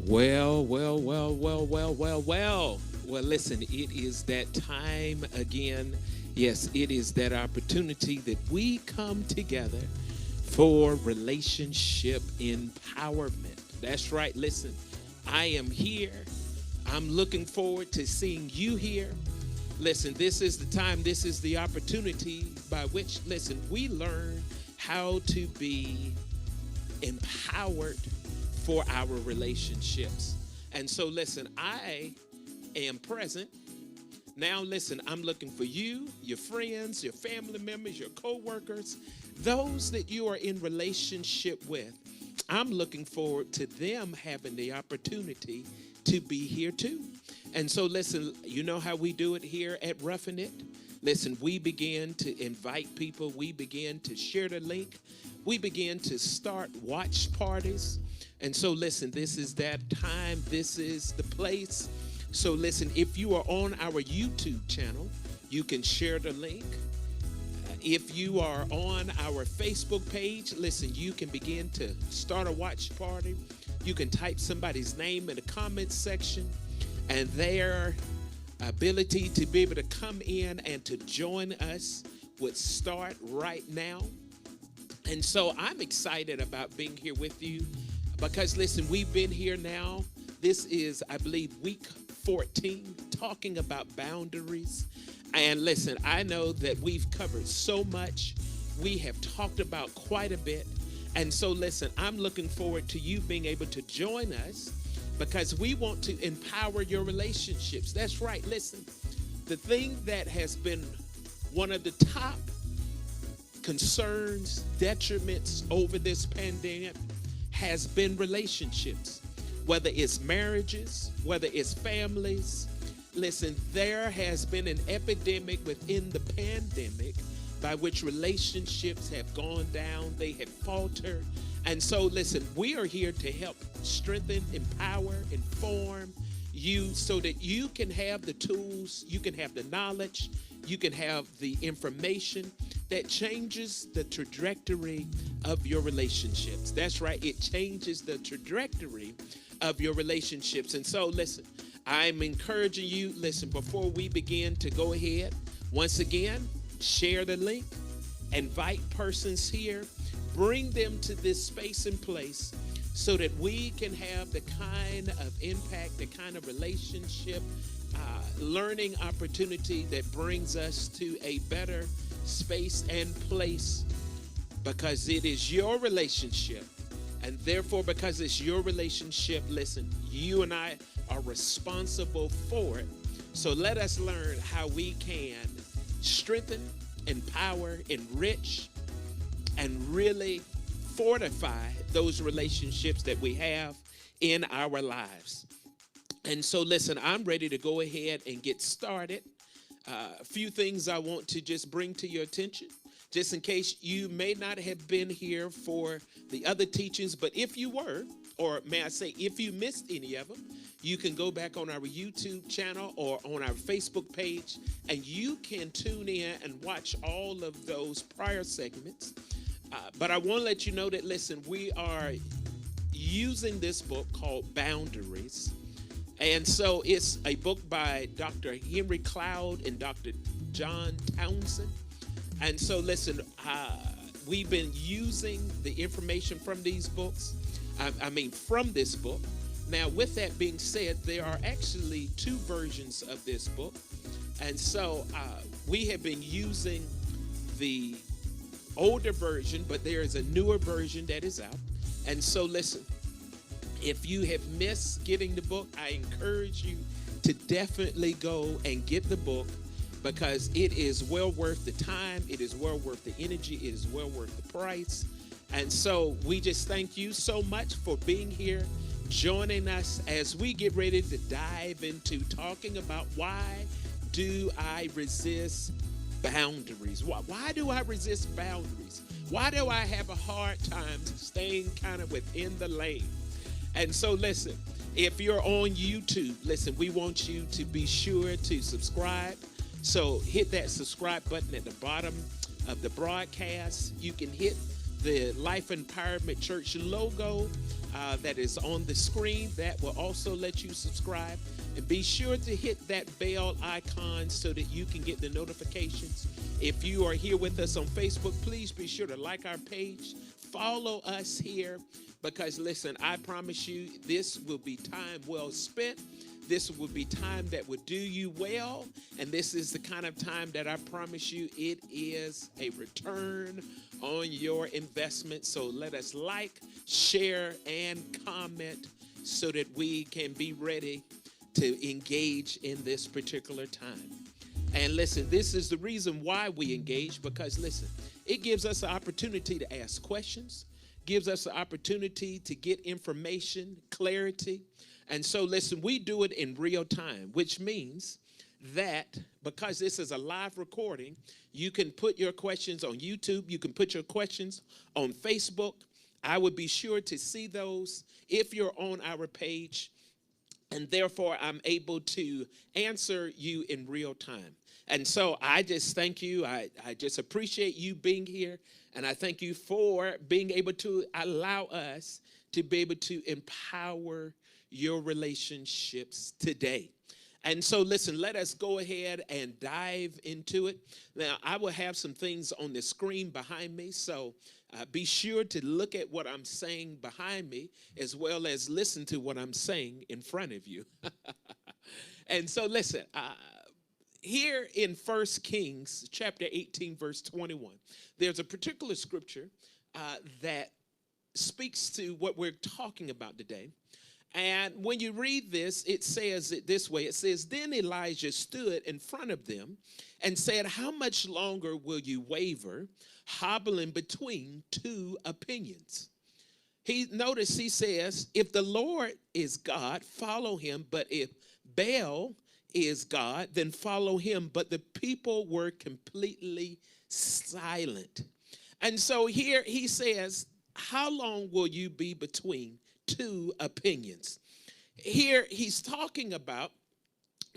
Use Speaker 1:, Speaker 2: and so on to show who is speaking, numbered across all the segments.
Speaker 1: Well, listen, it is that time again. Yes, it is that opportunity that we come together for relationship empowerment. That's right. Listen, I am here. I'm looking forward to seeing you here. Listen, this is the time, this is the opportunity by which, listen, we learn how to be empowered for our relationships. And so, listen, I am present. Now, listen, I'm looking for you, your friends, your family members, your co-workers, those that you are in relationship with. I'm looking forward to them having the opportunity to be here too. And so, listen, you know how we do it here at Ruffin. Listen, we begin to invite people. We begin to share the link. We begin to start watch parties. And so, listen, this is that time. This is the place. So, listen, if you are on our YouTube channel, you can share the link. If you are on our Facebook page, listen, you can begin to start a watch party. You can type somebody's name in the comments section, and their ability to be able to come in and to join us would start right now. And so I'm excited about being here with you because, listen, we've been here now. This is, I believe, week 14, talking about boundaries. And listen, I know that we've covered so much. We have talked about quite a bit. And so, listen, I'm looking forward to you being able to join us because we want to empower your relationships. That's right. Listen, the thing that has been one of the top concerns, detriments over this pandemic has been relationships, whether it's marriages, whether it's families. Listen, there has been an epidemic within the pandemic by which relationships have gone down, they have faltered. And so, listen, we are here to help strengthen, empower, inform you so that you can have the tools, you can have the knowledge, you can have the information that changes the trajectory of your relationships. That's right, it changes the trajectory of your relationships. And so, listen, I'm encouraging you, listen, before we begin to go ahead, once again, share the link, invite persons here, bring them to this space and place so that we can have the kind of impact, the kind of relationship, learning opportunity that brings us to a better space and place because it is your relationship. And therefore, because it's your relationship, listen, you and I are responsible for it. So let us learn how we can strengthen, empower, enrich, and really fortify those relationships that we have in our lives. And so, listen, I'm ready to go ahead and get started. A few things I want to just bring to your attention, just in case you may not have been here for the other teachings. But if you were, or may I say, if you missed any of them, you can go back on our YouTube channel or on our Facebook page, and you can tune in and watch all of those prior segments. But I want to let you know that, listen, we are using this book called Boundaries. And so it's a book by Dr. Henry Cloud and Dr. John Townsend. And so, listen, we've been using the information from these books, from this book. Now, with that being said, there are actually two versions of this book. And so we have been using the older version, but there is a newer version that is out. And so, listen, if you have missed getting the book, I encourage you to definitely go and get the book because it is well worth the time. It is well worth the energy. It is well worth the price. And so we just thank you so much for being here, joining us as we get ready to dive into talking about why do I resist boundaries? Why do I resist boundaries? Why do I have a hard time staying kind of within the lane? And so, listen, if you're on YouTube, listen, we want you to be sure to subscribe. So hit that subscribe button at the bottom of the broadcast. You can hit the Life Empowerment Church logo that is on the screen. That will also let you subscribe. And be sure to hit that bell icon so that you can get the notifications. If you are here with us on Facebook, please be sure to like our page. Follow us here because, listen, I promise you this will be time well spent. This will be time that will do you well. And this is the kind of time that I promise you it is a return on your investment. So let us like, share, and comment so that we can be ready to engage in this particular time. And listen, this is the reason why we engage, because listen, it gives us the opportunity to ask questions, gives us the opportunity to get information, clarity. And so listen, we do it in real time, which means that because this is a live recording, you can put your questions on YouTube, you can put your questions on Facebook. I would be sure to see those if you're on our page. And therefore, I'm able to answer you in real time. And so I just thank you. I just appreciate you being here. And I thank you for being able to allow us to be able to empower your relationships today. And so, listen, let us go ahead and dive into it. Now, I will have some things on the screen behind me, so be sure to look at what I'm saying behind me as well as listen to what I'm saying in front of you. And so, listen, here in 1 Kings chapter 18, verse 21, there's a particular scripture that speaks to what we're talking about today. And when you read this, it says it this way. It says, then Elijah stood in front of them and said, how much longer will you waver, hobbling between two opinions? Notice he says, if the Lord is God, follow him. But if Baal is God, then follow him. But the people were completely silent. And so here he says, how long will you be between two opinions? Here he's talking about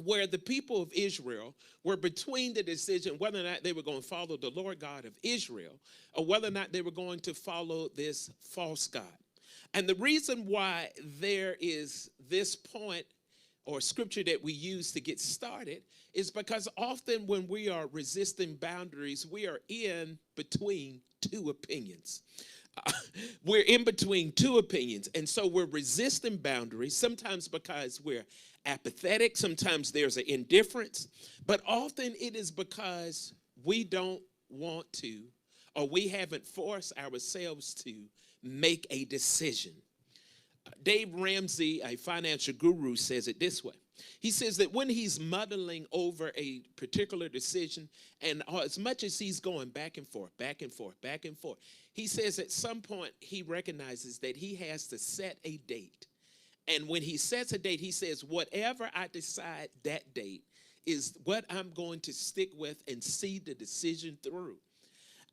Speaker 1: where the people of Israel were between the decision whether or not they were going to follow the Lord God of Israel or whether or not they were going to follow this false God. And the reason why there is this point or scripture that we use to get started is because often when we are resisting boundaries, we are in between two opinions. We're in between two opinions, and so we're resisting boundaries, sometimes because we're apathetic, sometimes there's an indifference, but often it is because we don't want to, or we haven't forced ourselves to make a decision. Dave Ramsey, a financial guru, says it this way. He says that when he's muddling over a particular decision, and as much as he's going back and forth, back and forth, back and forth, he says at some point he recognizes that he has to set a date. And when he sets a date, he says, whatever I decide that date is what I'm going to stick with and see the decision through.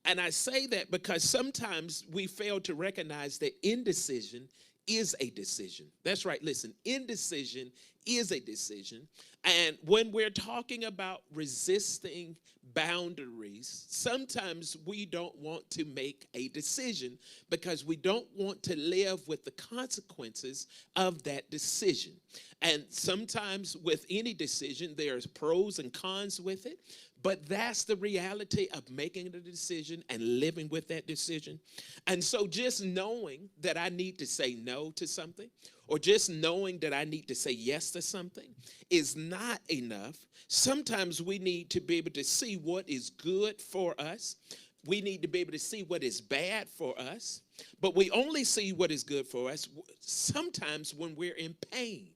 Speaker 1: And I say that because sometimes we fail to recognize that indecision is a decision. That's right. Listen, indecision is a decision. And when we're talking about resisting boundaries, sometimes we don't want to make a decision because we don't want to live with the consequences of that decision. And sometimes with any decision, there's pros and cons with it. But that's the reality of making the decision and living with that decision. And so just knowing that I need to say no to something, or just knowing that I need to say yes to something is not enough. Sometimes we need to be able to see what is good for us. We need to be able to see what is bad for us. But we only see what is good for us sometimes when we're in pain.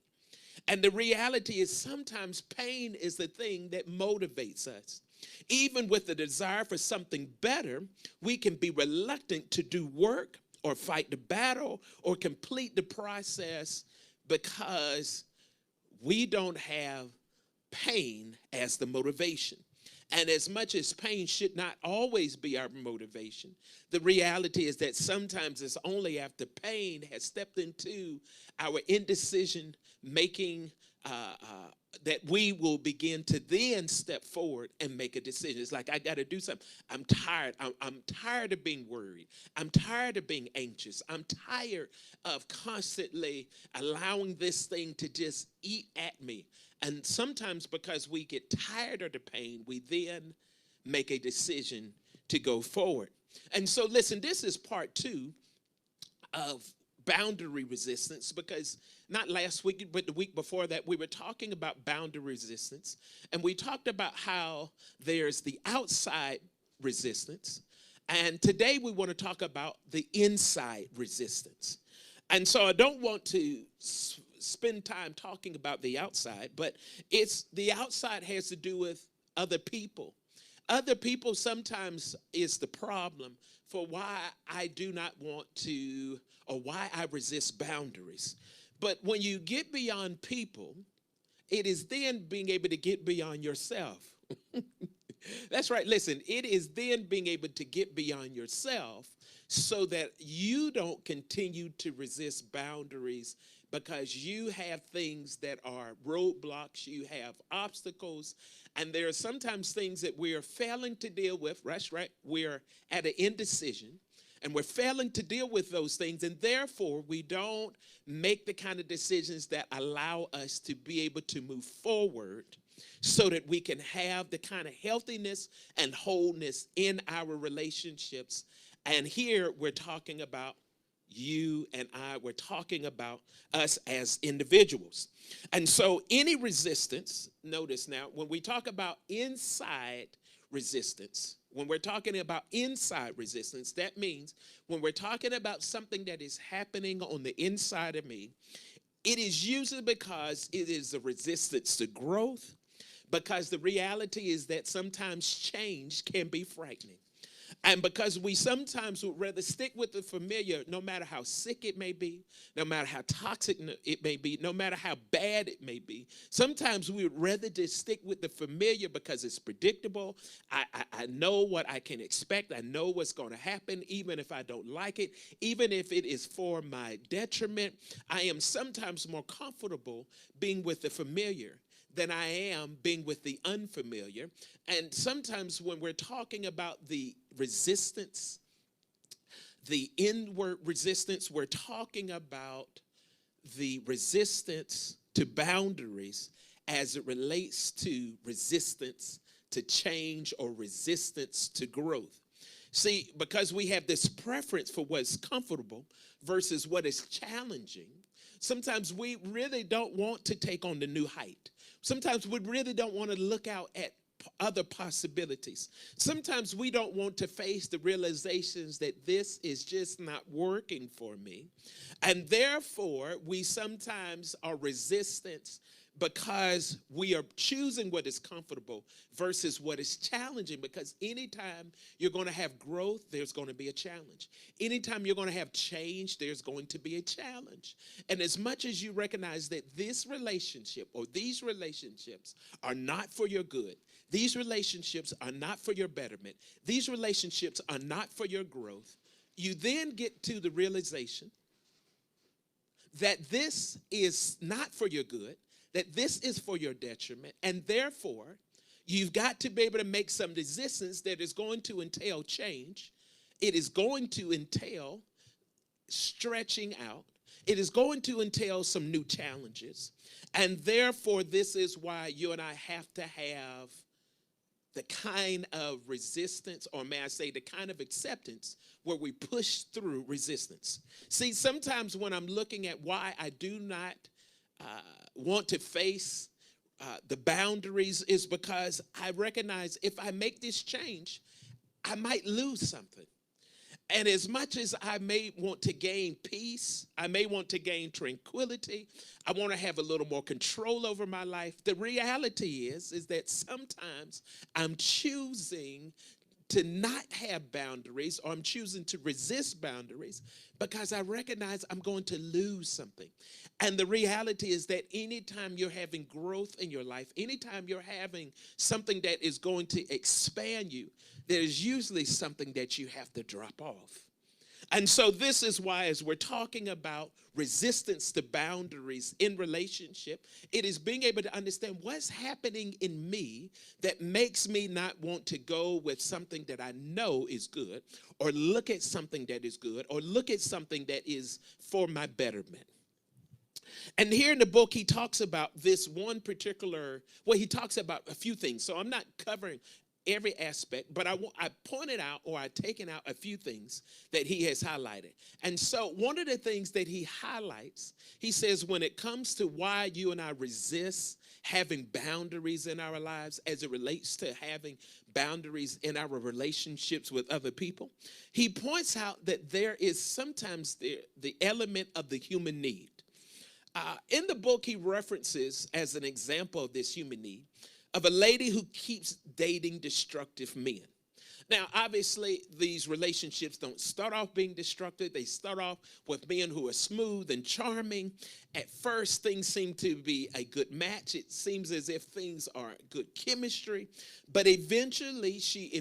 Speaker 1: And the reality is sometimes pain is the thing that motivates us. Even with the desire for something better, we can be reluctant to do work or fight the battle or complete the process because we don't have pain as the motivation. And as much as pain should not always be our motivation, the reality is that sometimes it's only after pain has stepped into our indecision making that we will begin to then step forward and make a decision. It's like, I got to do something. I'm tired. I'm tired of being worried. I'm tired of being anxious. I'm tired of constantly allowing this thing to just eat at me. And sometimes because we get tired of the pain, we then make a decision to go forward. And so listen, this is part 2 of boundary resistance, because not last week, but the week before that, we were talking about boundary resistance. And we talked about how there's the outside resistance. And today we want to talk about the inside resistance. And so I don't want to spend time talking about the outside, but the outside has to do with other people. Other people sometimes is the problem for why I do not want to, or why I resist boundaries. But when you get beyond people, it is then being able to get beyond yourself. That's right. Listen, it is then being able to get beyond yourself so that you don't continue to resist boundaries, because you have things that are roadblocks, you have obstacles, and there are sometimes things that we are failing to deal with. That's right. We're at an indecision, and we're failing to deal with those things, and therefore we don't make the kind of decisions that allow us to be able to move forward so that we can have the kind of healthiness and wholeness in our relationships. And here we're talking about you and I, we're talking about us as individuals. And so any resistance, notice now, when we talk about inside resistance, when we're talking about inside resistance, that means when we're talking about something that is happening on the inside of me, it is usually because it is a resistance to growth, because the reality is that sometimes change can be frightening. And because we sometimes would rather stick with the familiar, no matter how sick it may be, no matter how toxic it may be, no matter how bad it may be, sometimes we would rather just stick with the familiar because it's predictable. I know what I can expect. I know what's going to happen, even if I don't like it, even if it is for my detriment. I am sometimes more comfortable being with the familiar than I am being with the unfamiliar. And sometimes when we're talking about the resistance, the inward resistance, we're talking about the resistance to boundaries as it relates to resistance to change or resistance to growth. See, because we have this preference for what's comfortable versus what is challenging, sometimes we really don't want to take on the new height. Sometimes we really don't want to look out at other possibilities. Sometimes we don't want to face the realizations that this is just not working for me. And therefore, we sometimes are resistant because we are choosing what is comfortable versus what is challenging. Because anytime you're going to have growth, there's going to be a challenge. Anytime you're going to have change, there's going to be a challenge. And as much as you recognize that this relationship or these relationships are not for your good, these relationships are not for your betterment, these relationships are not for your growth, you then get to the realization that this is not for your good, that this is for your detriment, and therefore, you've got to be able to make some resistance that is going to entail change. It is going to entail stretching out. It is going to entail some new challenges. And therefore, this is why you and I have to have the kind of resistance, or may I say the kind of acceptance where we push through resistance. See, sometimes when I'm looking at why I do not want to face the boundaries is because I recognize if I make this change, I might lose something. And as much as I may want to gain peace, I may want to gain tranquility, I want to have a little more control over my life, the reality is that sometimes I'm choosing to not have boundaries, or I'm choosing to resist boundaries because I recognize I'm going to lose something. And the reality is that anytime you're having growth in your life, anytime you're having something that is going to expand you, there's usually something that you have to drop off. And so this is why, as we're talking about resistance to boundaries in relationship, it is being able to understand what's happening in me that makes me not want to go with something that I know is good, or look at something that is good, or look at something that is for my betterment. And here in the book, he talks about this one particular, well, he talks about a few things. So I'm not covering every aspect, but I pointed out, or I've taken out a few things that he has highlighted. And so one of the things that he highlights, he says, when it comes to why you and I resist having boundaries in our lives as it relates to having boundaries in our relationships with other people, he points out that there is sometimes the element of the human need. In the book, he references, as an example of this human need, of a lady who keeps dating destructive men. Now, obviously, these relationships don't start off being destructive. They start off with men who are smooth and charming. At first, things seem to be a good match. It seems as if things are good chemistry. But eventually, she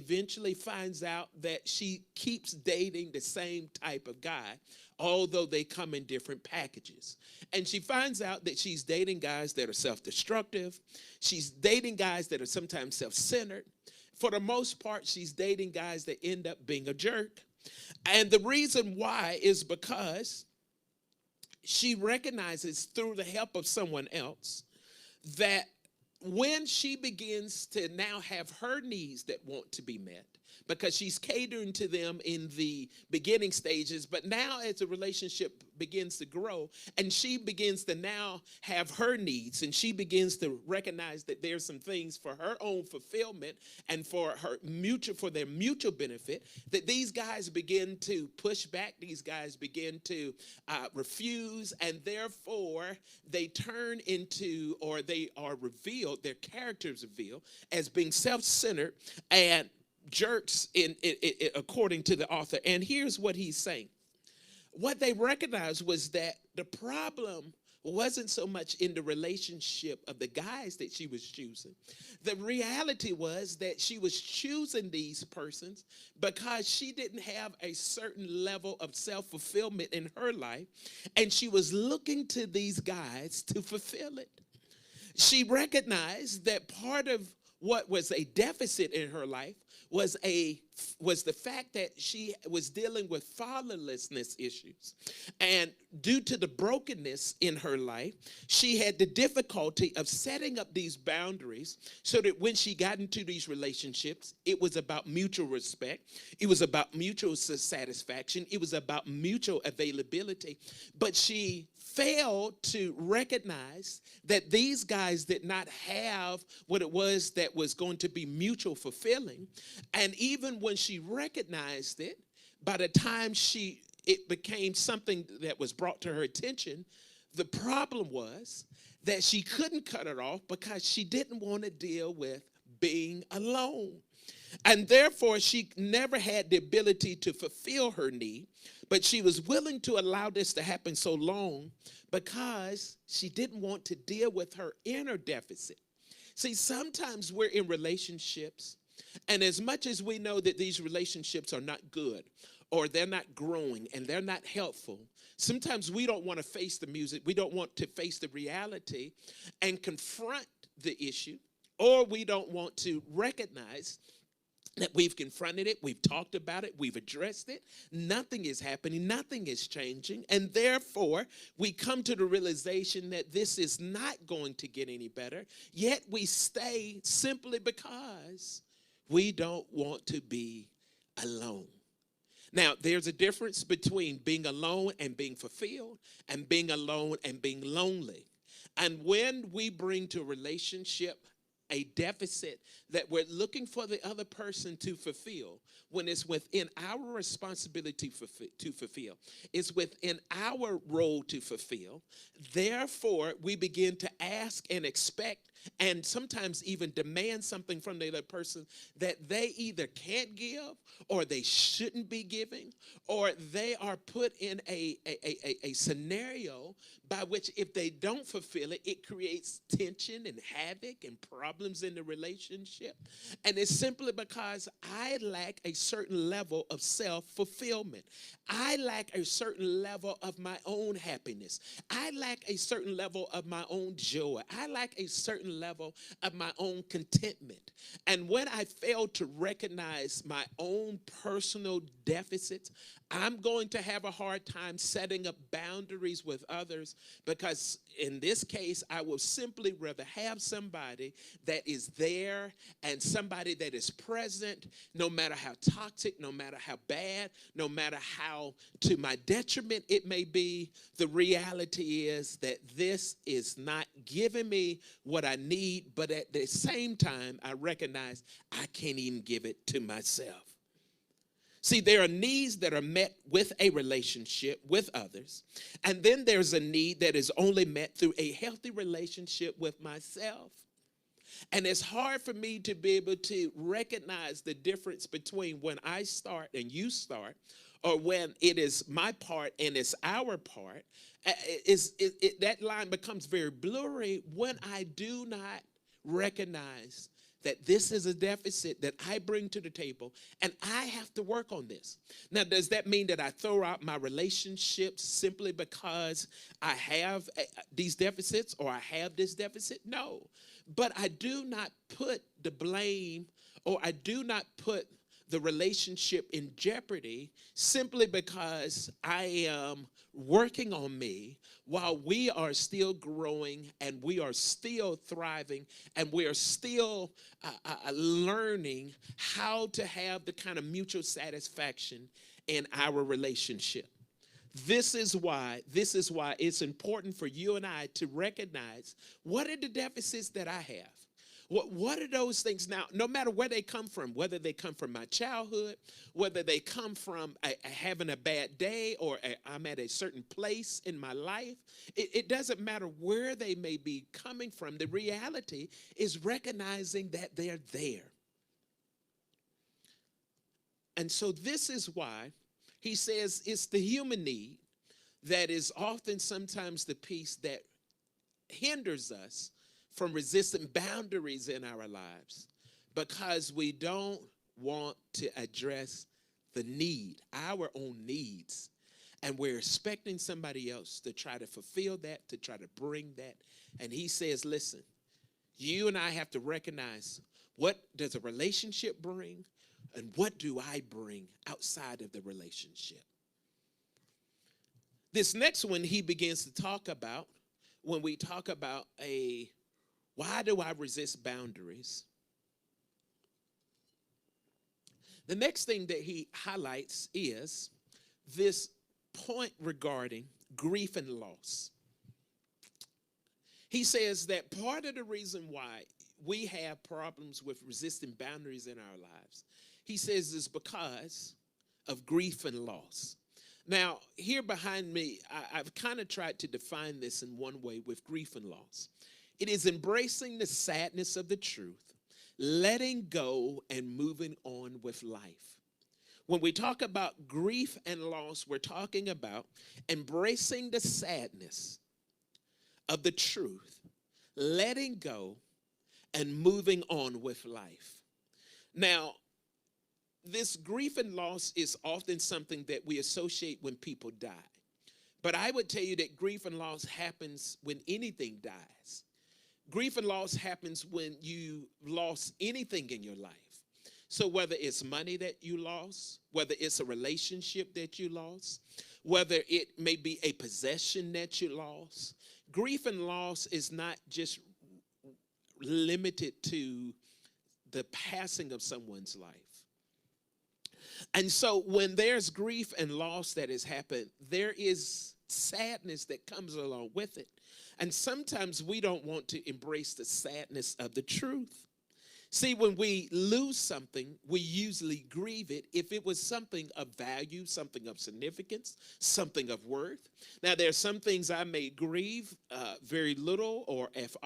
Speaker 1: finds out that she keeps dating the same type of guy, although they come in different packages. And she finds out that she's dating guys that are self-destructive. She's dating guys that are sometimes self-centered. For the most part, she's dating guys that end up being a jerk. And the reason why is because she recognizes through the help of someone else that when she begins to now have her needs that want to be met, because she's catering to them in the beginning stages, but now as the relationship begins to grow and she begins to now have her needs, and she begins to recognize that there's some things for her own fulfillment and for their mutual benefit, that these guys begin to push back, these guys begin to refuse, and therefore they turn into, or they are revealed, their characters revealed as being self-centered and jerks according to the author. And here's what he's saying. What they recognized was that the problem wasn't so much in the relationship of the guys that she was choosing. The reality was that she was choosing these persons because she didn't have a certain level of self-fulfillment in her life, and she was looking to these guys to fulfill it. She recognized that part of what was a deficit in her life was the fact that she was dealing with fatherlessness issues. And due to the brokenness in her life, she had the difficulty of setting up these boundaries so that when she got into these relationships, it was about mutual respect. It was about mutual satisfaction. It was about mutual availability. But she failed to recognize that these guys did not have what it was that was going to be mutual fulfilling. And even when she recognized it, by the time it became something that was brought to her attention, the problem was that she couldn't cut it off because she didn't want to deal with being alone. And therefore, she never had the ability to fulfill her need, but she was willing to allow this to happen so long because she didn't want to deal with her inner deficit. See, sometimes we're in relationships, and as much as we know that these relationships are not good, or they're not growing, and they're not helpful, sometimes we don't want to face the music, we don't want to face the reality and confront the issue, or we don't want to recognize that we've confronted it, we've talked about it, we've addressed it. Nothing is happening, nothing is changing, and therefore we come to the realization that this is not going to get any better, yet we stay simply because we don't want to be alone. Now, there's a difference between being alone and being fulfilled, and being alone and being lonely. And when we bring to a relationship a deficit that we're looking for the other person to fulfill, when it's within our responsibility to fulfill, it's within our role to fulfill, therefore we begin to ask and expect and sometimes even demand something from the other person that they either can't give or they shouldn't be giving, or they are put in a scenario by which if they don't fulfill it, it creates tension and havoc and problems in the relationship. And it's simply because I lack a certain level of self-fulfillment. I lack a certain level of my own happiness. I lack a certain level of my own joy. I lack a certain level of my own contentment. And when I fail to recognize my own personal deficits, I'm going to have a hard time setting up boundaries with others, because in this case, I will simply rather have somebody that is there and somebody that is present, no matter how toxic, no matter how bad, no matter how to my detriment it may be. The reality is that this is not giving me what I need, but at the same time, I recognize I can't even give it to myself. See, there are needs that are met with a relationship with others, and then there's a need that is only met through a healthy relationship with myself. And it's hard for me to be able to recognize the difference between when I start and you start, or when it is my part and it's our part. That line becomes very blurry when I do not recognize that this is a deficit that I bring to the table, and I have to work on this. Now, does that mean that I throw out my relationships simply because I have these deficits or I have this deficit? No. But I do not put the blame, or I do not put the relationship in jeopardy simply because I am working on me while we are still growing and we are still thriving and we are still learning how to have the kind of mutual satisfaction in our relationship. This is why it's important for you and I to recognize what are the deficits that I have. What are those things now, no matter where they come from, whether they come from my childhood, whether they come from having a bad day, or I'm at a certain place in my life, it doesn't matter where they may be coming from. The reality is recognizing that they're there. And so this is why he says it's the human need that is often sometimes the piece that hinders us from resisting boundaries in our lives, because we don't want to address the need, our own needs. And we're expecting somebody else to try to fulfill that, to try to bring that. And he says, listen, you and I have to recognize, what does a relationship bring, and what do I bring outside of the relationship? This next one he begins to talk about when we talk about why do I resist boundaries? The next thing that he highlights is this point regarding grief and loss. He says that part of the reason why we have problems with resisting boundaries in our lives, he says, is because of grief and loss. Now, here behind me, I've kind of tried to define this in one way with grief and loss. It is embracing the sadness of the truth, letting go, and moving on with life. When we talk about grief and loss, we're talking about embracing the sadness of the truth, letting go, and moving on with life. Now, this grief and loss is often something that we associate when people die. But I would tell you that grief and loss happens when anything dies. Grief and loss happens when you lost anything in your life. So whether it's money that you lost, whether it's a relationship that you lost, whether it may be a possession that you lost, grief and loss is not just limited to the passing of someone's life. And so when there's grief and loss that has happened, there is sadness that comes along with it. And sometimes we don't want to embrace the sadness of the truth. See, when we lose something, we usually grieve it if it was something of value, something of significance, something of worth. Now, there are some things I may grieve very little, or if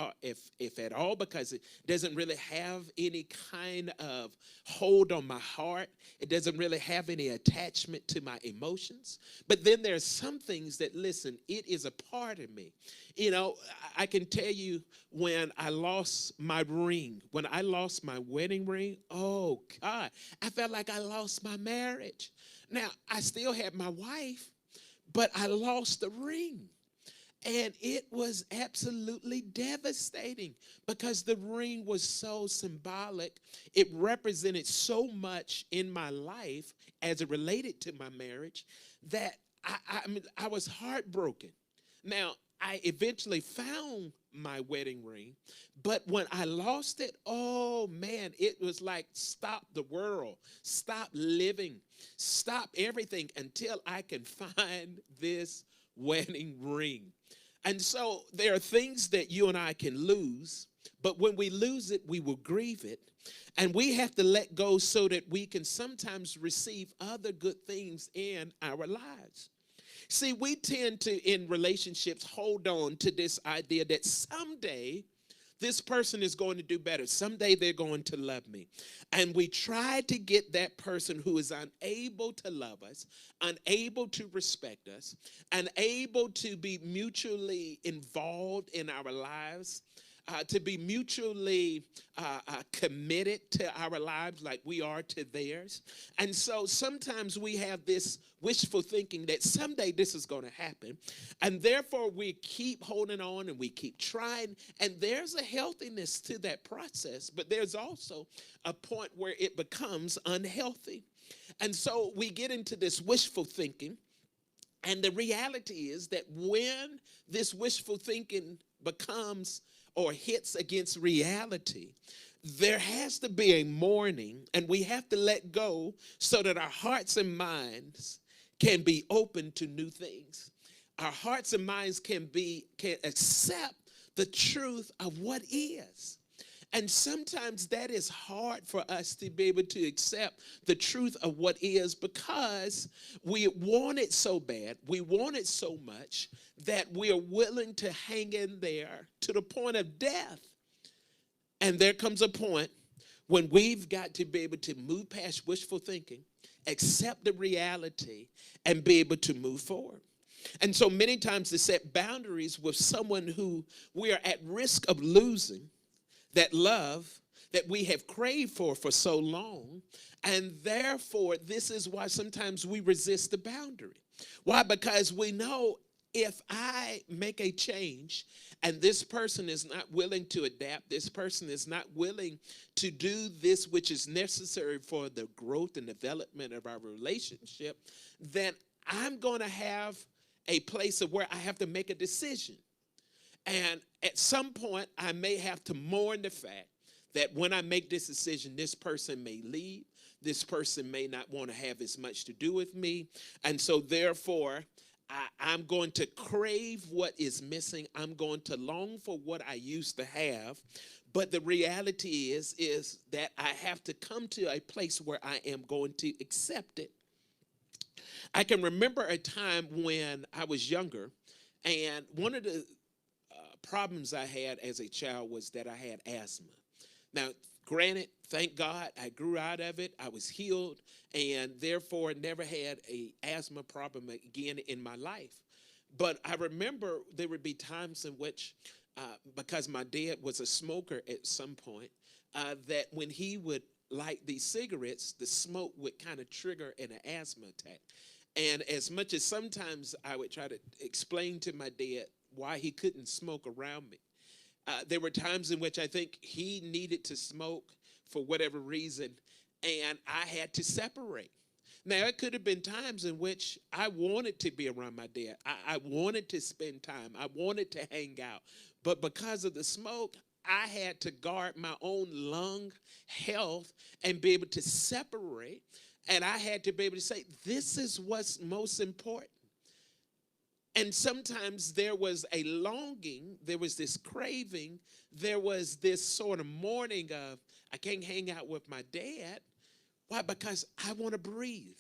Speaker 1: at all, because it doesn't really have any kind of hold on my heart. It doesn't really have any attachment to my emotions. But then there's some things that, listen, it is a part of me. You know, I can tell you, when I lost my ring, when I lost my wedding ring, oh God, I felt like I lost my marriage. Now, I still had my wife, but I lost the ring. And it was absolutely devastating because the ring was so symbolic. It represented so much in my life as it related to my marriage that I was heartbroken. Now, I eventually found my wedding ring, but when I lost it, oh man, it was like stop the world, stop living, stop everything until I can find this wedding ring. And so there are things that you and I can lose, but when we lose it, we will grieve it. And we have to let go so that we can sometimes receive other good things in our lives. See, we tend to, in relationships, hold on to this idea that someday this person is going to do better. Someday they're going to love me. And we try to get that person who is unable to love us, unable to respect us, unable to be mutually involved in our lives, to be mutually committed to our lives like we are to theirs. And so sometimes we have this wishful thinking that someday this is going to happen. And therefore we keep holding on and we keep trying. And there's a healthiness to that process, but there's also a point where it becomes unhealthy. And so we get into this wishful thinking. And the reality is that when this wishful thinking becomes or hits against reality, there has to be a mourning, and we have to let go so that our hearts and minds can be open to new things. Our hearts and minds can accept the truth of what is. And sometimes that is hard for us to be able to accept the truth of what is, because we want it so bad, we want it so much that we are willing to hang in there to the point of death. And there comes a point when we've got to be able to move past wishful thinking, accept the reality, and be able to move forward. And so many times to set boundaries with someone who we are at risk of losing, that love that we have craved for so long. And therefore, this is why sometimes we resist the boundary. Why? Because we know if I make a change and this person is not willing to adapt, this person is not willing to do this which is necessary for the growth and development of our relationship, then I'm going to have a place of where I have to make a decision. And at some point, I may have to mourn the fact that when I make this decision, this person may leave. This person may not want to have as much to do with me. And so therefore, I'm going to crave what is missing. I'm going to long for what I used to have. But the reality is that I have to come to a place where I am going to accept it. I can remember a time when I was younger, and one of the problems I had as a child was that I had asthma. Now, granted, thank God I grew out of it. I was healed, and therefore never had an asthma problem again in my life. But I remember there would be times in which, because my dad was a smoker at some point, that when he would light these cigarettes, the smoke would kind of trigger an asthma attack. And as much as sometimes I would try to explain to my dad why he couldn't smoke around me, there were times in which I think he needed to smoke for whatever reason, and I had to separate. Now, it could have been times in which I wanted to be around my dad. I wanted to spend time. I wanted to hang out. But because of the smoke, I had to guard my own lung health and be able to separate. And I had to be able to say, this is what's most important. And sometimes there was a longing, there was this craving, there was this sort of mourning of, I can't hang out with my dad. Why? Because I want to breathe.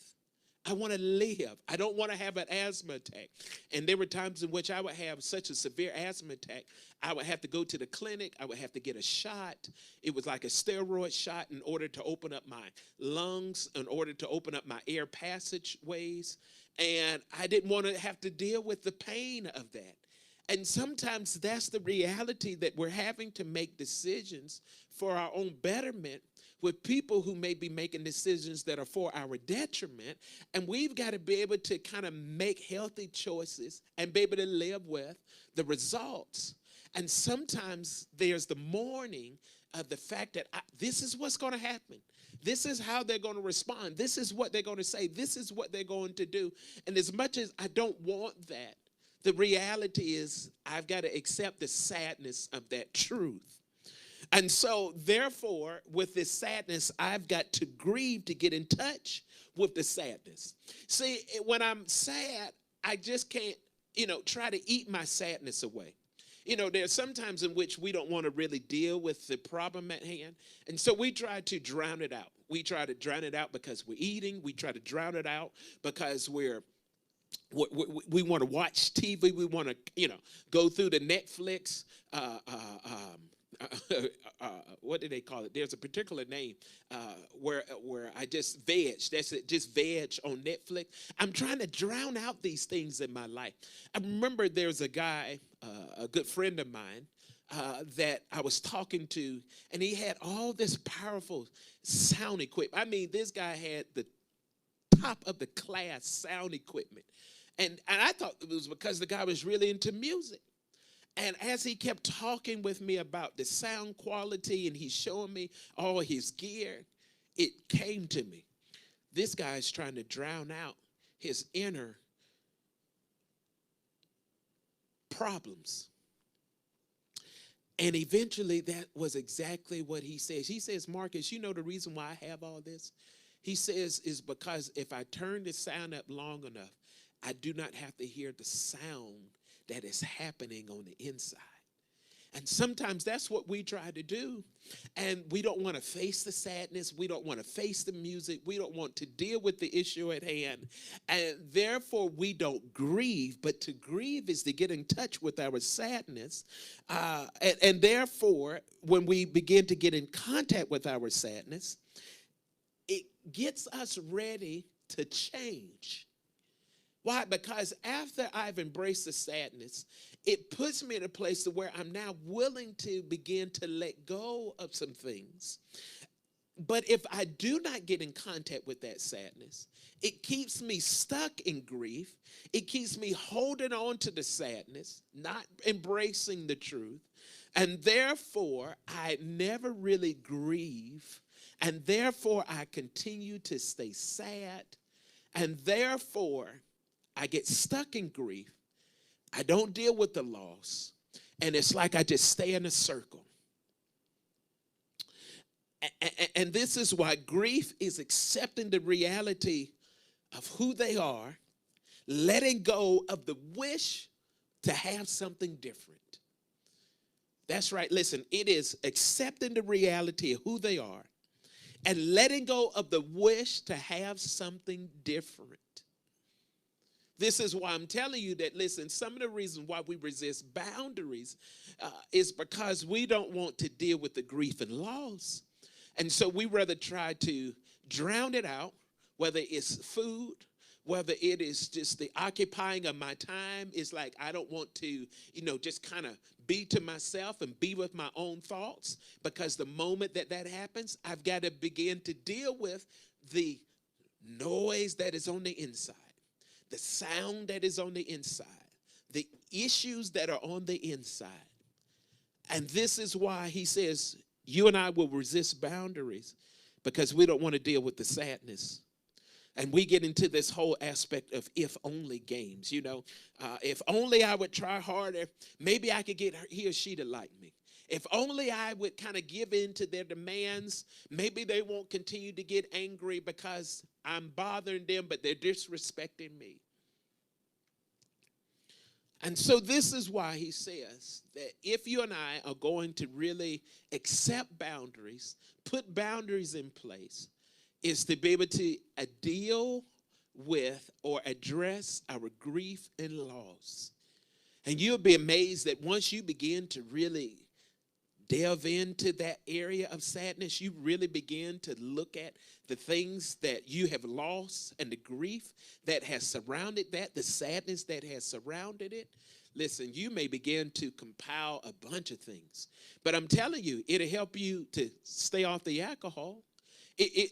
Speaker 1: I want to live. I don't want to have an asthma attack. And there were times in which I would have such a severe asthma attack, I would have to go to the clinic. I would have to get a shot. It was like a steroid shot in order to open up my lungs, in order to open up my air passageways. And I didn't want to have to deal with the pain of that. And sometimes that's the reality, that we're having to make decisions for our own betterment with people who may be making decisions that are for our detriment. And we've got to be able to kind of make healthy choices and be able to live with the results. And sometimes there's the mourning of the fact that this is what's going to happen. This is how they're going to respond. This is what they're going to say. This is what they're going to do. And as much as I don't want that, the reality is I've got to accept the sadness of that truth. And so, therefore, with this sadness, I've got to grieve to get in touch with the sadness. See, when I'm sad, I just can't, try to eat my sadness away. There's some times in which we don't want to really deal with the problem at hand. And so we try to drown it out. We try to drown it out because we're eating. We try to drown it out because we want to watch TV. We want to, go through the Netflix, what do they call it? There's a particular name where I just veg. That's it, just veg on Netflix. I'm trying to drown out these things in my life. I remember there's a guy, a good friend of mine, that I was talking to, and he had all this powerful sound equipment. I mean, this guy had the top of the class sound equipment. And I thought it was because the guy was really into music. And as he kept talking with me about the sound quality and he's showing me all his gear, it came to me. This guy's trying to drown out his inner problems. And eventually that was exactly what he says. He says, Marcus, the reason why I have all this? He says is because if I turn the sound up long enough, I do not have to hear the sound that is happening on the inside. And sometimes that's what we try to do. And we don't want to face the sadness. We don't want to face the music. We don't want to deal with the issue at hand. And therefore, we don't grieve. But to grieve is to get in touch with our sadness. And therefore, when we begin to get in contact with our sadness, it gets us ready to change. Why? Because after I've embraced the sadness, it puts me in a place to where I'm now willing to begin to let go of some things. But if I do not get in contact with that sadness, it keeps me stuck in grief. It keeps me holding on to the sadness, not embracing the truth. And therefore, I never really grieve. And therefore, I continue to stay sad. And therefore, I get stuck in grief. I don't deal with the loss. And it's like I just stay in a circle. And this is why grief is accepting the reality of who they are, letting go of the wish to have something different. That's right. Listen, it is accepting the reality of who they are and letting go of the wish to have something different. This is why I'm telling you that, listen, some of the reasons why we resist boundaries is because we don't want to deal with the grief and loss. And so we rather try to drown it out, whether it's food, whether it is just the occupying of my time. It's like I don't want to, just kind of be to myself and be with my own thoughts, because the moment that happens, I've got to begin to deal with the noise that is on the inside. The sound that is on the inside, the issues that are on the inside. And this is why he says, you and I will resist boundaries, because we don't want to deal with the sadness. And we get into this whole aspect of if only games, if only I would try harder, maybe I could get he or she to like me. If only I would kind of give in to their demands, maybe they won't continue to get angry because I'm bothering them, but they're disrespecting me. And so this is why he says that if you and I are going to really accept boundaries, put boundaries in place, is to be able to deal with or address our grief and loss. And you'll be amazed that once you begin to really delve into that area of sadness, you really begin to look at the things that you have lost and the grief that has surrounded that, the sadness that has surrounded it. Listen, you may begin to compile a bunch of things, but I'm telling you, it'll help you to stay off the alcohol.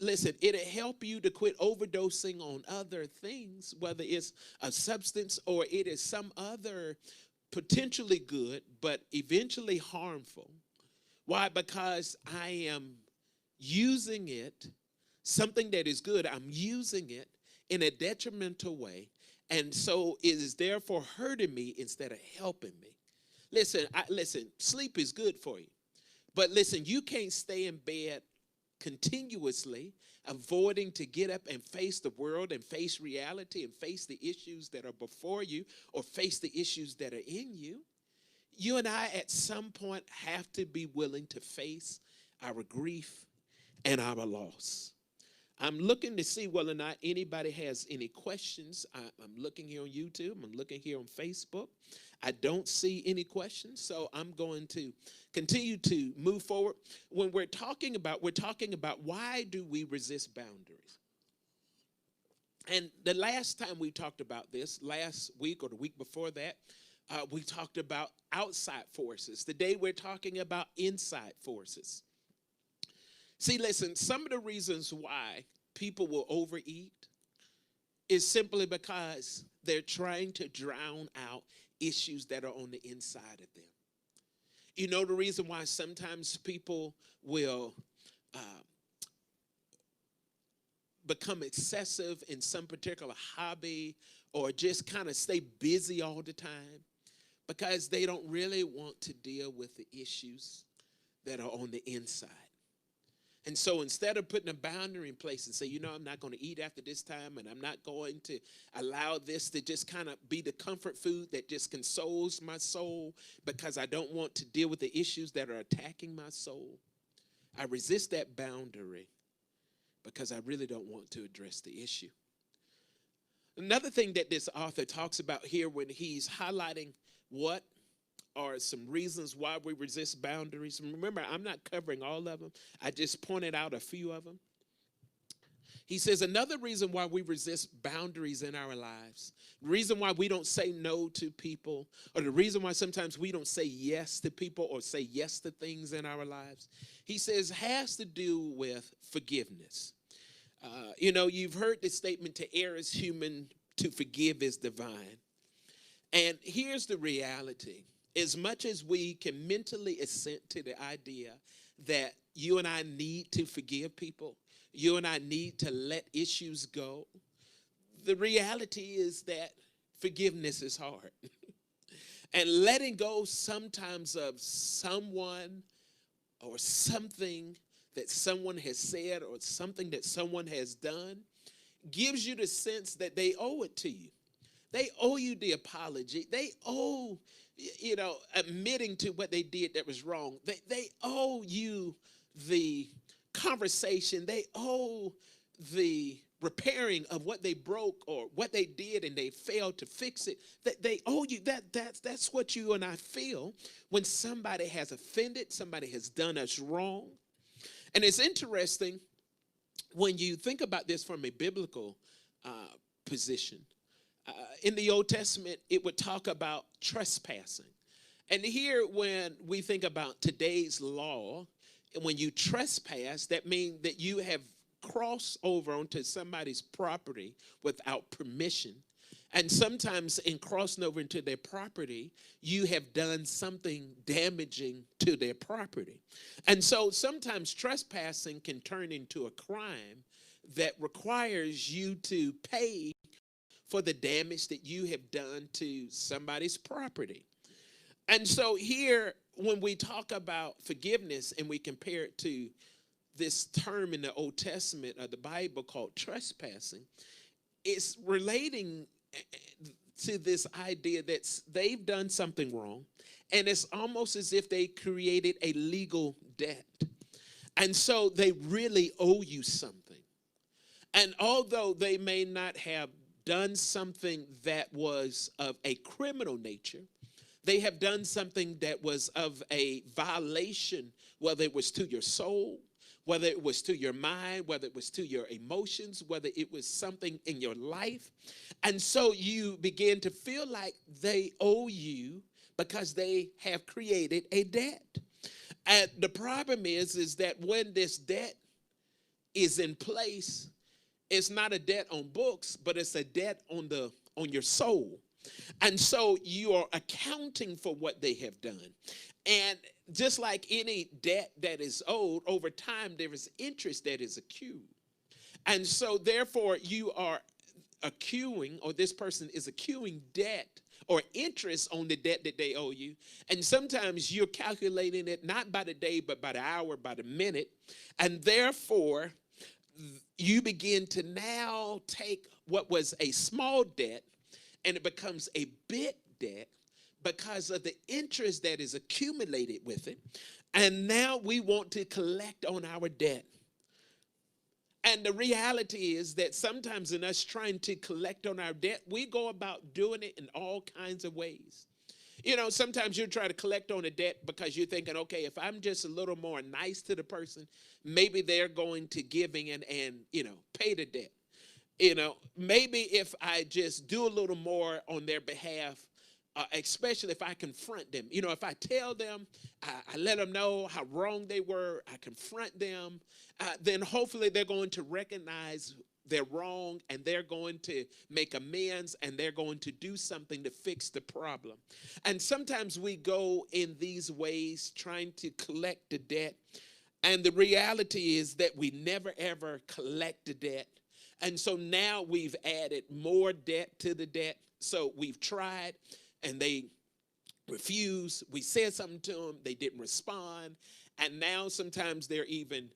Speaker 1: Listen, it'll help you to quit overdosing on other things, whether it's a substance or it is some other potentially good, but eventually harmful. Why? Because I am using it, something that is good, I'm using it in a detrimental way. And so it is therefore hurting me instead of helping me. Listen, sleep is good for you. But listen, you can't stay in bed continuously, avoiding to get up and face the world and face reality and face the issues that are before you or face the issues that are in you. You and I at some point have to be willing to face our grief and our loss. I'm looking to see whether or not anybody has any questions. I'm looking here on YouTube. I'm looking here on Facebook. I don't see any questions, so I'm going to continue to move forward. When we're talking about why do we resist boundaries? And the last time we talked about this, last week or the week before that, we talked about outside forces. Today we're talking about inside forces. See, listen, some of the reasons why people will overeat is simply because they're trying to drown out issues that are on the inside of them. You know the reason why sometimes people will become excessive in some particular hobby or just kind of stay busy all the time? Because they don't really want to deal with the issues that are on the inside. And so instead of putting a boundary in place and say, you know, I'm not going to eat after this time and I'm not going to allow this to just kind of be the comfort food that just consoles my soul because I don't want to deal with the issues that are attacking my soul, I resist that boundary because I really don't want to address the issue. Another thing that this author talks about here when he's highlighting what are some reasons why we resist boundaries. Remember, I'm not covering all of them. I just pointed out a few of them. He says another reason why we resist boundaries in our lives, the reason why we don't say no to people, or the reason why sometimes we don't say yes to people or say yes to things in our lives, he says has to do with forgiveness. You know, you've heard the statement, to err is human, to forgive is divine. And here's the reality. As much as we can mentally assent to the idea that you and I need to forgive people, you and I need to let issues go, the reality is that forgiveness is hard. And letting go sometimes of someone or something that someone has said or something that someone has done gives you the sense that they owe it to you. They owe you the apology. They owe, you know, admitting to what they did that was wrong. They owe you the conversation. They owe the repairing of what they broke or what they did and they failed to fix it. They owe you that. That's what you and I feel when somebody has offended, somebody has done us wrong. And it's interesting when you think about this from a biblical position. In the Old Testament, it would talk about trespassing. And here, when we think about today's law, when you trespass, that means that you have crossed over onto somebody's property without permission. And sometimes in crossing over into their property, you have done something damaging to their property. And so sometimes trespassing can turn into a crime that requires you to pay for the damage that you have done to somebody's property. And so here, when we talk about forgiveness and we compare it to this term in the Old Testament of the Bible called trespassing, it's relating to this idea that they've done something wrong, and it's almost as if they created a legal debt. And so they really owe you something. And although they may not have done something that was of a criminal nature, they have done something that was of a violation, whether it was to your soul, whether it was to your mind, whether it was to your emotions, whether it was something in your life. And so you begin to feel like they owe you because they have created a debt. And the problem is that when this debt is in place, it's not a debt on books, but it's a debt on your soul. And so you are accounting for what they have done. And just like any debt that is owed, over time there is interest that is accrued. And so therefore you are accruing, or this person is accruing debt or interest on the debt that they owe you. And sometimes you're calculating it not by the day, but by the hour, by the minute. And therefore, you begin to now take what was a small debt and it becomes a big debt because of the interest that is accumulated with it. And now we want to collect on our debt. And the reality is that sometimes in us trying to collect on our debt, we go about doing it in all kinds of ways. You know, sometimes you try to collect on a debt because you're thinking, okay, if I'm just a little more nice to the person, maybe they're going to give in and pay the debt. You know, maybe if I just do a little more on their behalf, especially if I confront them. You know, if I tell them, I let them know how wrong they were, I confront them, then hopefully they're going to recognize they're wrong and they're going to make amends and they're going to do something to fix the problem. And sometimes we go in these ways trying to collect the debt. And the reality is that we never ever collect the debt. And so now we've added more debt to the debt. So we've tried and they refused. We said something to them, they didn't respond. And now sometimes they're even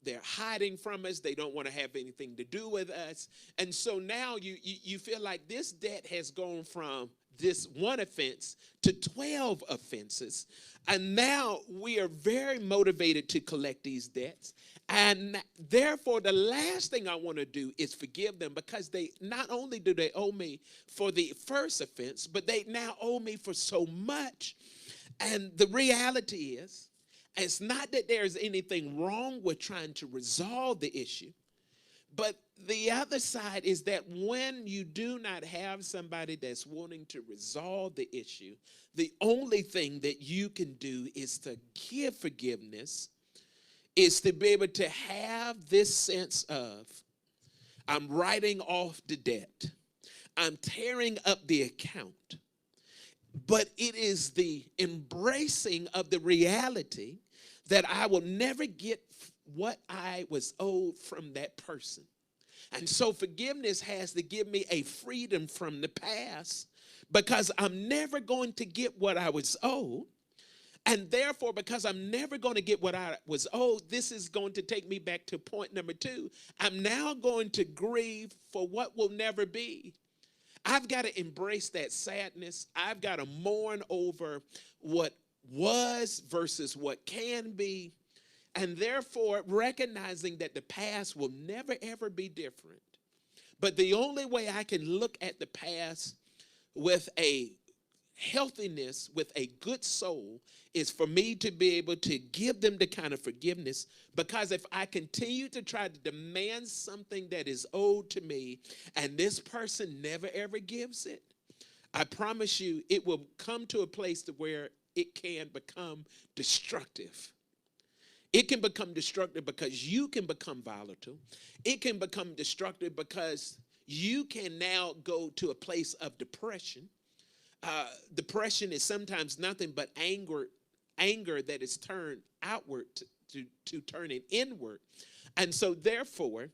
Speaker 1: they're hiding from us. They don't want to have anything to do with us. And so now you feel like this debt has gone from this one offense to 12 offenses. And now we are very motivated to collect these debts. And therefore, the last thing I want to do is forgive them, because they not only do they owe me for the first offense, but they now owe me for so much. And the reality is, it's not that there's anything wrong with trying to resolve the issue, but the other side is that when you do not have somebody that's wanting to resolve the issue, the only thing that you can do is to give forgiveness, is to be able to have this sense of, I'm writing off the debt, I'm tearing up the account. But it is the embracing of the reality that I will never get what I was owed from that person. And so forgiveness has to give me a freedom from the past, because I'm never going to get what I was owed. And therefore, because I'm never going to get what I was owed, this is going to take me back to point number 2. I'm now going to grieve for what will never be. I've got to embrace that sadness. I've got to mourn over what was versus what can be. And therefore, recognizing that the past will never, ever be different. But the only way I can look at the past with a healthiness, with a good soul, is for me to be able to give them the kind of forgiveness. Because if I continue to try to demand something that is owed to me, and this person never ever gives it, I promise you it will come to a place to where it can become destructive. It can become destructive because you can become volatile. It can become destructive because you can now go to a place of depression. Depression is sometimes nothing but anger that is turned outward to turning inward. And so therefore,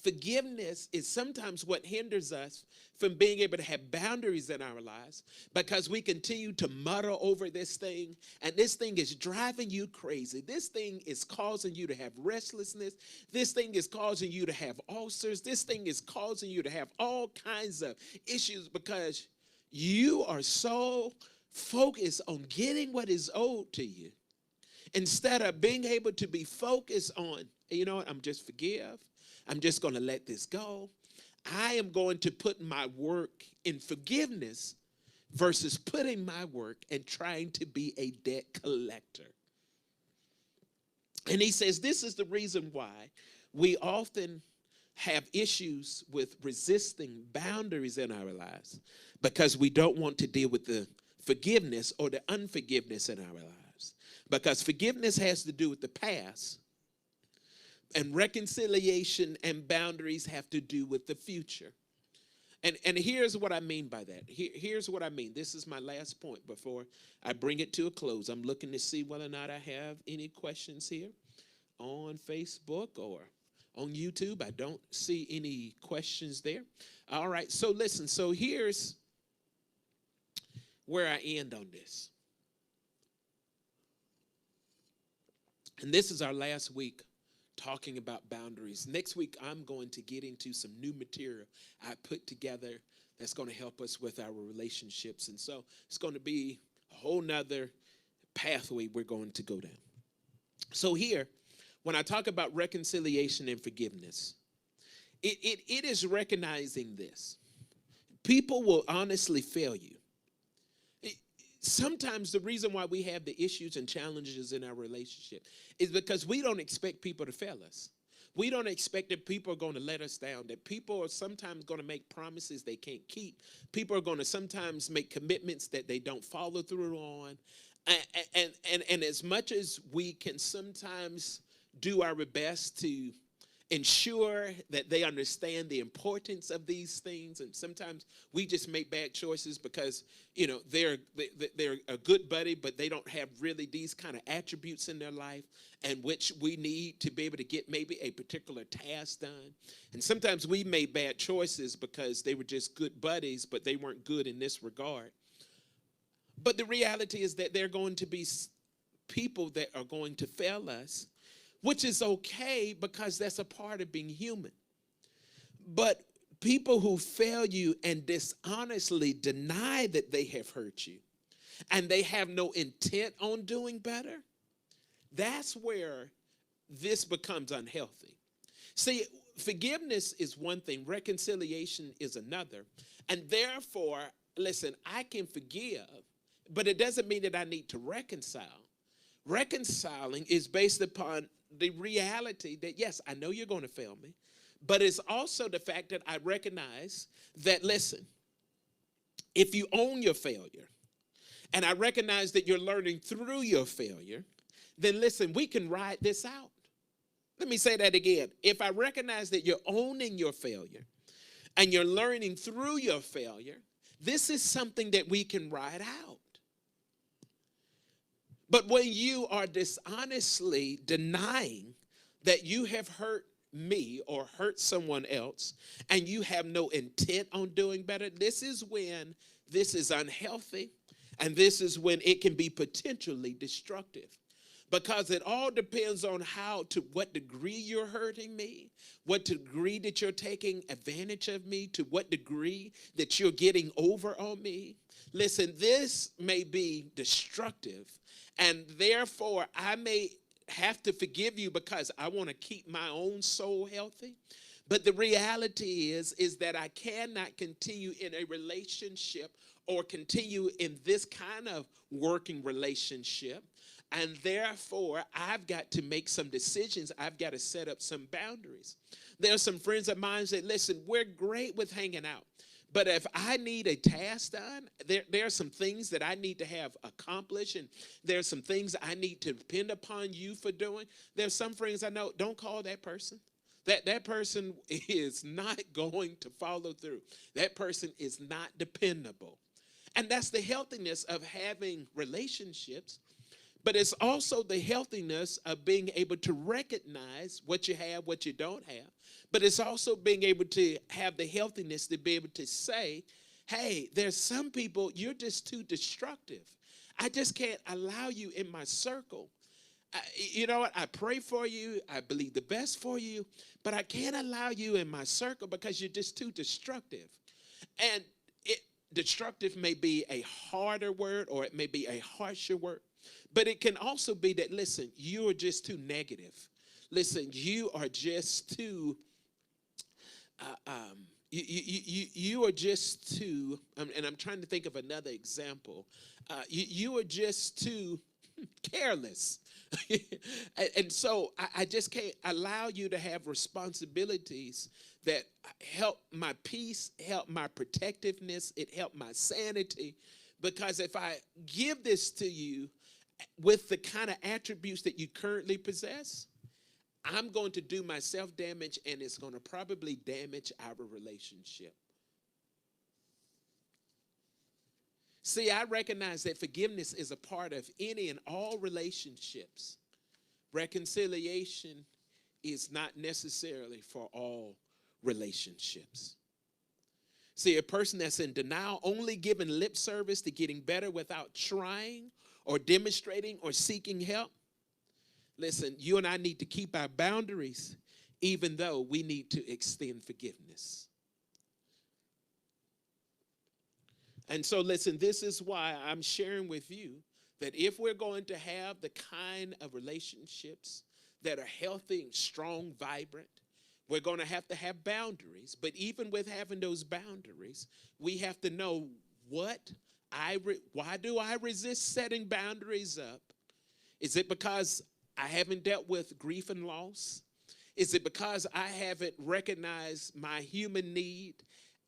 Speaker 1: forgiveness is sometimes what hinders us from being able to have boundaries in our lives, because we continue to muddle over this thing, and this thing is driving you crazy. This thing is causing you to have restlessness. This thing is causing you to have ulcers. This thing is causing you to have all kinds of issues because you are so focused on getting what is owed to you instead of being able to be focused on, you know what, I'm just forgive. I'm just going to let this go. I am going to put my work in forgiveness versus putting my work and trying to be a debt collector. And he says this is the reason why we often have issues with resisting boundaries in our lives, because we don't want to deal with the forgiveness or the unforgiveness in our lives. Because forgiveness has to do with the past, and reconciliation and boundaries have to do with the future. And here's what I mean by that. Here's what I mean. This is my last point before I bring it to a close. I'm looking to see whether or not I have any questions here on Facebook or on YouTube. I don't see any questions there. All right, so listen. So here's where I end on this. And this is our last week talking about boundaries. Next week, I'm going to get into some new material I put together that's going to help us with our relationships. And so it's going to be a whole nother pathway we're going to go down. So here, when I talk about reconciliation and forgiveness, it is recognizing this. People will honestly fail you. Sometimes the reason why we have the issues and challenges in our relationship is because we don't expect people to fail us. We don't expect that people are going to let us down, that people are sometimes going to make promises they can't keep. People are going to sometimes make commitments that they don't follow through on. And as much as we can sometimes do our best to ensure that they understand the importance of these things, and sometimes we just make bad choices because, you know, they're a good buddy, but they don't have really these kind of attributes in their life, and which we need to be able to get maybe a particular task done. And sometimes we made bad choices because they were just good buddies, but they weren't good in this regard. But the reality is that there are going to be people that are going to fail us, which is okay because that's a part of being human. But people who fail you and dishonestly deny that they have hurt you and they have no intent on doing better, that's where this becomes unhealthy. See, forgiveness is one thing, reconciliation is another. And therefore, listen, I can forgive, but it doesn't mean that I need to reconcile. Reconciling is based upon the reality that, yes, I know you're going to fail me, but it's also the fact that I recognize that, listen, if you own your failure, and I recognize that you're learning through your failure, then listen, we can ride this out. Let me say that again. If I recognize that you're owning your failure and you're learning through your failure, this is something that we can ride out. But when you are dishonestly denying that you have hurt me or hurt someone else and you have no intent on doing better, this is when this is unhealthy, and this is when it can be potentially destructive. Because it all depends on what degree you're hurting me, what degree that you're taking advantage of me, to what degree that you're getting over on me. Listen, this may be destructive, and therefore I may have to forgive you because I want to keep my own soul healthy. But the reality is that I cannot continue in a relationship or continue in this kind of working relationship. And therefore, I've got to make some decisions. I've got to set up some boundaries. There are some friends of mine that, listen, we're great with hanging out. But if I need a task done, there are some things that I need to have accomplished, and there are some things I need to depend upon you for doing. There's some friends I know, don't call that person. That person is not going to follow through. That person is not dependable. And that's the healthiness of having relationships, But it's also the healthiness of being able to recognize what you have, what you don't have. But it's also being able to have the healthiness to be able to say, hey, there's some people, you're just too destructive. I just can't allow you in my circle. You know what? I pray for you. I believe the best for you. But I can't allow you in my circle because you're just too destructive. And destructive may be a harder word, or it may be a harsher word. But it can also be that, listen, you are just too negative. Listen, you are just too, you are just too, and I'm trying to think of another example. You are just too careless. And so I just can't allow you to have responsibilities that help my peace, help my protectiveness, it help my sanity. Because if I give this to you with the kind of attributes that you currently possess, I'm going to do myself damage, and it's going to probably damage our relationship. See, I recognize that forgiveness is a part of any and all relationships. Reconciliation is not necessarily for all relationships. See, a person that's in denial, only giving lip service to getting better without trying or demonstrating or seeking help. Listen, you and I need to keep our boundaries, even though we need to extend forgiveness. And so, listen, this is why I'm sharing with you that if we're going to have the kind of relationships that are healthy and strong, vibrant, we're going to have boundaries. But even with having those boundaries, we have to know why do I resist setting boundaries up? Is it because I haven't dealt with grief and loss? Is it because I haven't recognized my human need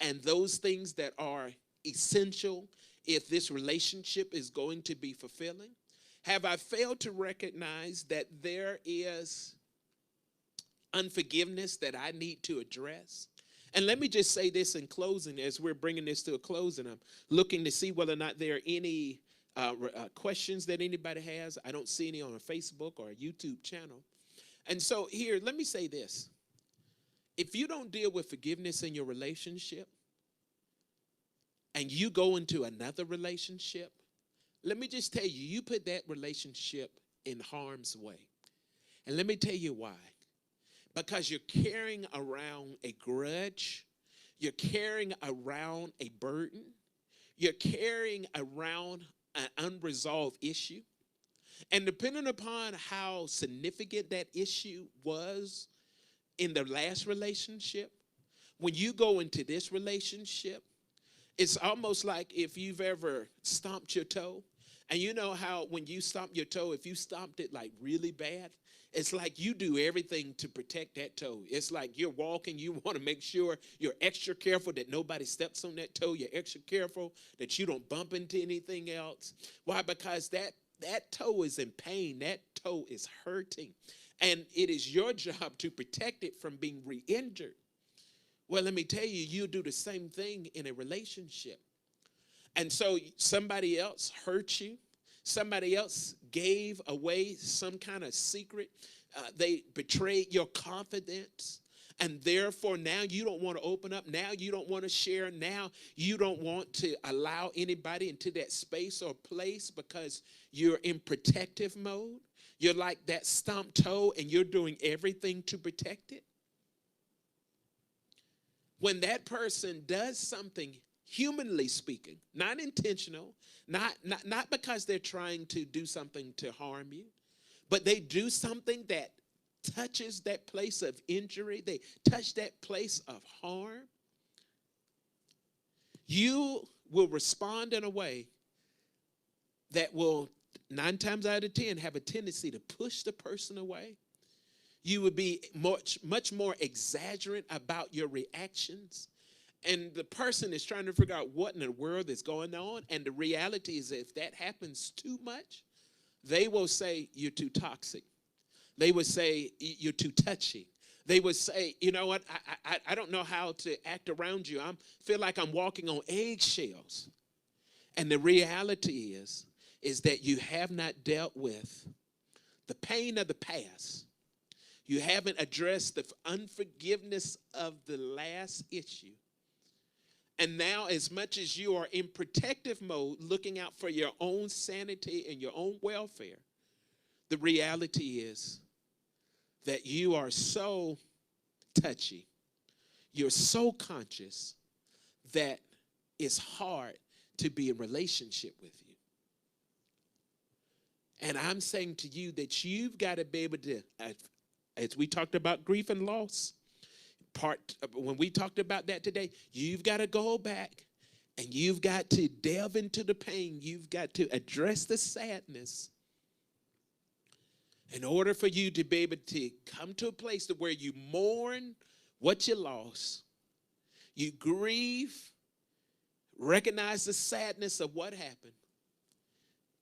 Speaker 1: and those things that are essential if this relationship is going to be fulfilling? Have I failed to recognize that there is unforgiveness that I need to address? And let me just say this in closing, as we're bringing this to a close, and I'm looking to see whether or not there are any questions that anybody has. I don't see any on a Facebook or a YouTube channel. And so here, let me say this. If you don't deal with forgiveness in your relationship and you go into another relationship, let me just tell you, you put that relationship in harm's way. And let me tell you why. Because you're carrying around a grudge. You're carrying around a burden. You're carrying around an unresolved issue. And depending upon how significant that issue was in the last relationship, when you go into this relationship, it's almost like if you've ever stomped your toe. And you know how when you stomp your toe, if you stomped it like really bad, it's like you do everything to protect that toe. It's like you're walking, you want to make sure you're extra careful that nobody steps on that toe. You're extra careful that you don't bump into anything else. Why? Because that toe is in pain. That toe is hurting. And it is your job to protect it from being re-injured. Well, let me tell you, you do the same thing in a relationship. And so somebody else hurt you. Somebody else gave away some kind of secret. They betrayed your confidence. And therefore, now you don't want to open up. Now you don't want to share. Now you don't want to allow anybody into that space or place because you're in protective mode. You're like that stumped toe and you're doing everything to protect it. When that person does something, humanly speaking, not intentional, not because they're trying to do something to harm you, but they do something that touches that place of injury, they touch that place of harm, you will respond in a way that will 9 times out of 10 have a tendency to push the person away. You would be much more exaggerant about your reactions. And the person is trying to figure out what in the world is going on. And the reality is if that happens too much, they will say you're too toxic. They would say you're too touchy. They would say, you know what, I don't know how to act around you. I feel like I'm walking on eggshells. And the reality is is that you have not dealt with the pain of the past. You haven't addressed the unforgiveness of the last issue. And now, as much as you are in protective mode, looking out for your own sanity and your own welfare, the reality is that you are so touchy, you're so conscious that it's hard to be in relationship with you. And I'm saying to you that you've got to be able to, as we talked about grief and loss, when we talked about that today, you've got to go back and you've got to delve into the pain. You've got to address the sadness in order for you to be able to come to a place to where you mourn what you lost, you grieve, recognize the sadness of what happened,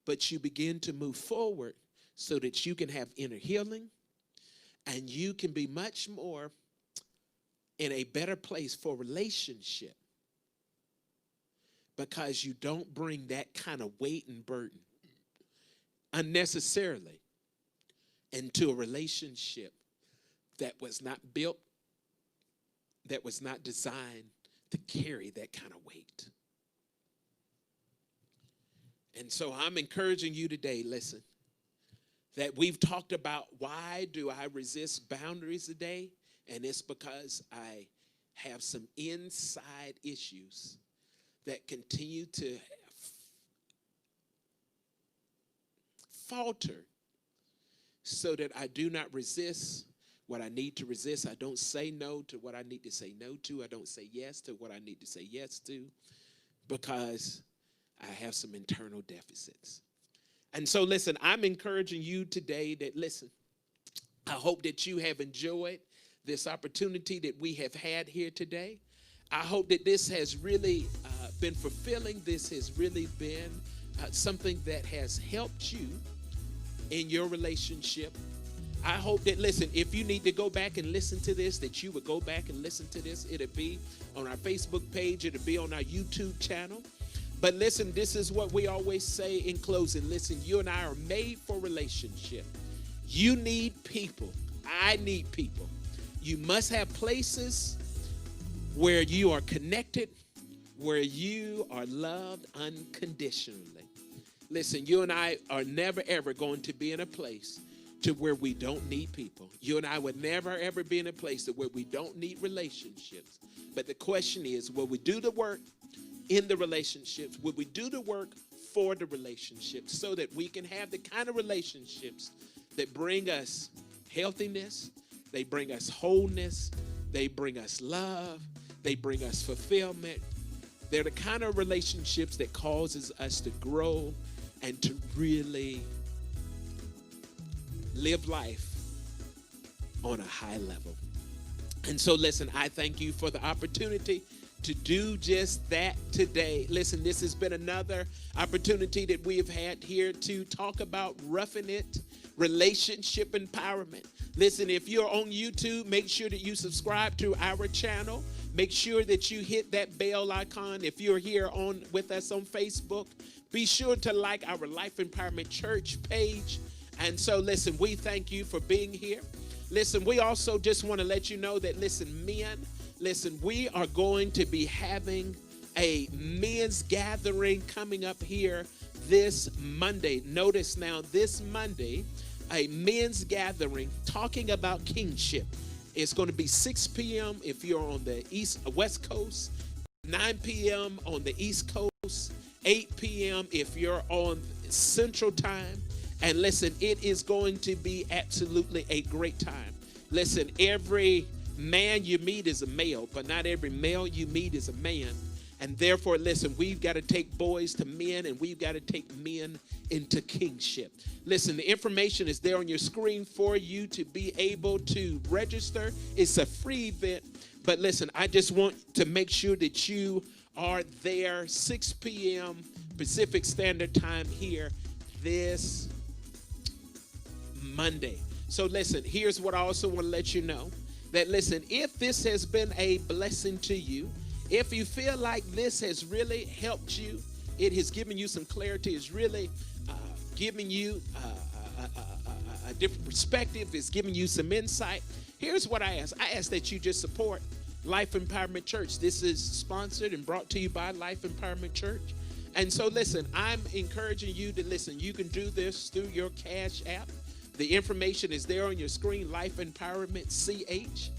Speaker 1: but you begin to move forward so that you can have inner healing and you can be much more in a better place for relationship, because you don't bring that kind of weight and burden unnecessarily into a relationship that was not built, that was not designed to carry that kind of weight. And so I'm encouraging you today, listen, that we've talked about why do I resist boundaries today? And it's because I have some inside issues that continue to falter so that I do not resist what I need to resist. I don't say no to what I need to say no to. I don't say yes to what I need to say yes to, because I have some internal deficits. And so, listen, I'm encouraging you today that, listen, I hope that you have enjoyed this opportunity that we have had here today. I hope that this has really been fulfilling. This has really been something that has helped you in your relationship. I hope that, listen, if you need to go back and listen to this, that you would go back and listen to this. It'll be on our Facebook page. It'll be on our YouTube channel. But listen, this is what we always say in closing. Listen, you and I are made for relationship. You need people. I need people. You must have places where you are connected, where you are loved unconditionally. Listen, you and I are never, ever going to be in a place to where we don't need people. You and I would never, ever be in a place to where we don't need relationships. But the question is, will we do the work in the relationships? Will we do the work for the relationships so that we can have the kind of relationships that bring us healthiness, they bring us wholeness, they bring us love, they bring us fulfillment. They're the kind of relationships that causes us to grow and to really live life on a high level. And so, listen, I thank you for the opportunity to do just that today. Listen, this has been another opportunity that we have had here to talk about Ruffin' It, relationship empowerment. Listen, if you're on YouTube, make sure that you subscribe to our channel. Make sure that you hit that bell icon. If you're here on with us on Facebook, be sure to like our LifeEmpowermentCh page. And so, listen, we thank you for being here. Listen, we also just want to let you know that, listen, men, listen, we are going to be having a men's gathering coming up here this Monday. Notice now, this Monday, a men's gathering talking about kingship. It's going to be 6 p.m. if you're on the West Coast, 9 p.m. on the East Coast, 8 p.m. if you're on Central Time. And listen, it is going to be absolutely a great time. Listen, every man you meet is a male, but not every male you meet is a man. And therefore, listen, we've got to take boys to men, and we've got to take men into kingship. Listen, the information is there on your screen for you to be able to register. It's a free event. But listen, I just want to make sure that you are there 6 p.m. Pacific Standard Time here this Monday. So listen, here's what I also want to let you know. That listen, if this has been a blessing to you, if you feel like this has really helped you, it has given you some clarity, it's really giving you a different perspective. It's giving you some insight. Here's what I ask. I ask that you just support Life Empowerment Church. This is sponsored and brought to you by Life Empowerment Church. And so listen, I'm encouraging you to listen. You can do this through your Cash App. The information is there on your screen, LifeEmpowermentCh.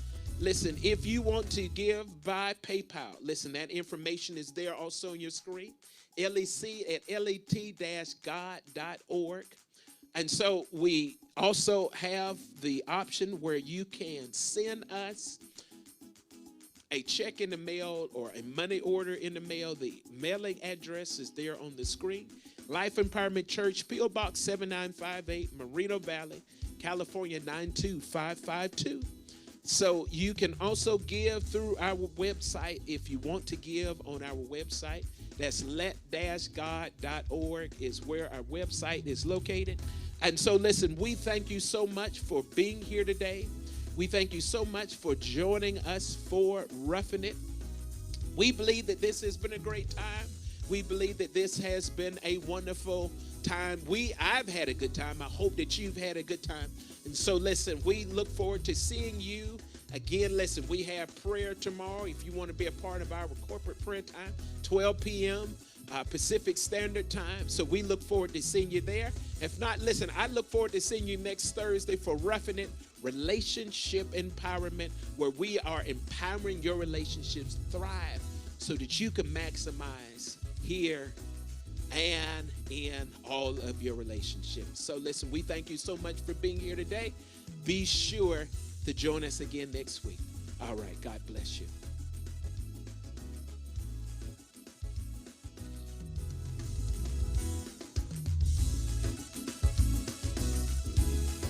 Speaker 1: Listen, if you want to give by PayPal, listen, that information is there also on your screen. LEC at let-god.org. And so we also have the option where you can send us a check in the mail or a money order in the mail. The mailing address is there on the screen. Life Empowerment Church, P.O. Box 7958, Moreno Valley, California 92552. So you can also give through our website if you want to give on our website. That's let-god.org is where our website is located. And so listen, we thank you so much for being here today. We thank you so much for joining us for Ruffin' It. We believe that this has been a great time. We believe that this has been a wonderful time. I've had a good time. I hope that you've had a good time. And so listen, we look forward to seeing you again. Listen, we have prayer tomorrow. If you want to be a part of our corporate prayer time, 12 p.m. Pacific Standard Time. So we look forward to seeing you there. If not, listen, I look forward to seeing you next Thursday for Ruffin' It, Relationship Empowerment, where we are empowering your relationships to thrive so that you can maximize here and in all of your relationships. So listen, we thank you so much for being here today. Be sure to join us again next week. All right, God bless you.